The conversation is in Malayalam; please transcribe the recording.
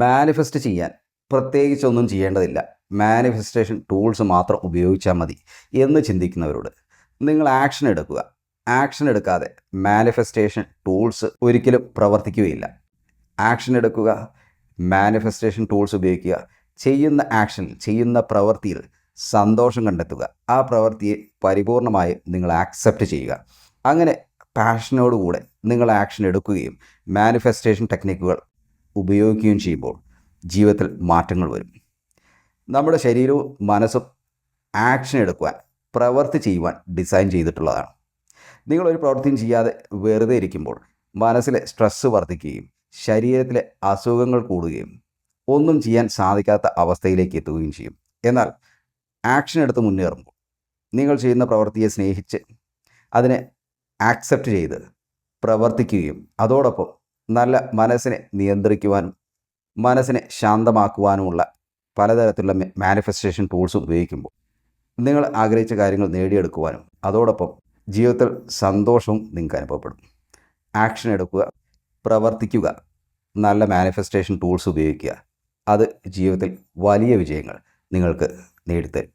മാനിഫെസ്റ്റ് ചെയ്യാൻ പ്രത്യേകിച്ചൊന്നും ചെയ്യേണ്ടതില്ല, മാനിഫെസ്റ്റേഷൻ ടൂൾസ് മാത്രം ഉപയോഗിച്ചാൽ മതി എന്ന് ചിന്തിക്കുന്നവരോട് നിങ്ങൾ ആക്ഷൻ എടുക്കുക. ആക്ഷൻ എടുക്കാതെ മാനിഫെസ്റ്റേഷൻ ടൂൾസ് ഒരിക്കലും പ്രവർത്തിക്കുകയില്ല. ആക്ഷൻ എടുക്കുക, മാനിഫെസ്റ്റേഷൻ ടൂൾസ് ഉപയോഗിക്കുക, ചെയ്യുന്ന പ്രവൃത്തിയിൽ സന്തോഷം കണ്ടെത്തുക, ആ പ്രവൃത്തിയെ പരിപൂർണമായി നിങ്ങൾ ആക്സെപ്റ്റ് ചെയ്യുക. അങ്ങനെ പാഷനോടുകൂടെ നിങ്ങൾ ആക്ഷൻ എടുക്കുകയും മാനിഫെസ്റ്റേഷൻ ടെക്നിക്കുകൾ ഉപയോഗിക്കുകയും ചെയ്യുമ്പോൾ ജീവിതത്തിൽ മാറ്റങ്ങൾ വരും. നമ്മുടെ ശരീരവും മനസ്സും ആക്ഷൻ എടുക്കുവാൻ, പ്രവൃത്തി ചെയ്യുവാൻ ഡിസൈൻ ചെയ്തിട്ടുള്ളതാണ്. നിങ്ങളൊരു പ്രവൃത്തിയും ചെയ്യാതെ വെറുതെ ഇരിക്കുമ്പോൾ മനസ്സിലെ സ്ട്രെസ്സ് വർദ്ധിക്കുകയും ശരീരത്തിലെ അസുഖങ്ങൾ കൂടുകയും ഒന്നും ചെയ്യാൻ സാധിക്കാത്ത അവസ്ഥയിലേക്ക് എത്തുകയും ചെയ്യും. എന്നാൽ ആക്ഷൻ എടുത്ത് മുന്നേറുമ്പോൾ, നിങ്ങൾ ചെയ്യുന്ന പ്രവൃത്തിയെ സ്നേഹിച്ച് അതിനെ ആക്സെപ്റ്റ് ചെയ്ത് പ്രവർത്തിക്കുകയും അതോടൊപ്പം നല്ല മനസ്സിനെ നിയന്ത്രിക്കുവാനും മനസ്സിനെ ശാന്തമാക്കുവാനുമുള്ള പലതരത്തിലുള്ള മാനിഫെസ്റ്റേഷൻ ടൂൾസ് ഉപയോഗിക്കുമ്പോൾ നിങ്ങൾ ആഗ്രഹിച്ച കാര്യങ്ങൾ നേടിയെടുക്കുവാനും അതോടൊപ്പം ജീവിതത്തിൽ സന്തോഷവും നിങ്ങൾക്ക് അനുഭവപ്പെടും. ആക്ഷൻ എടുക്കുക, പ്രവർത്തിക്കുക, നല്ല മാനിഫെസ്റ്റേഷൻ ടൂൾസ് ഉപയോഗിക്കുക. അത് ജീവിതത്തിൽ വലിയ വിജയങ്ങൾ നിങ്ങൾക്ക് നേടിത്തരും.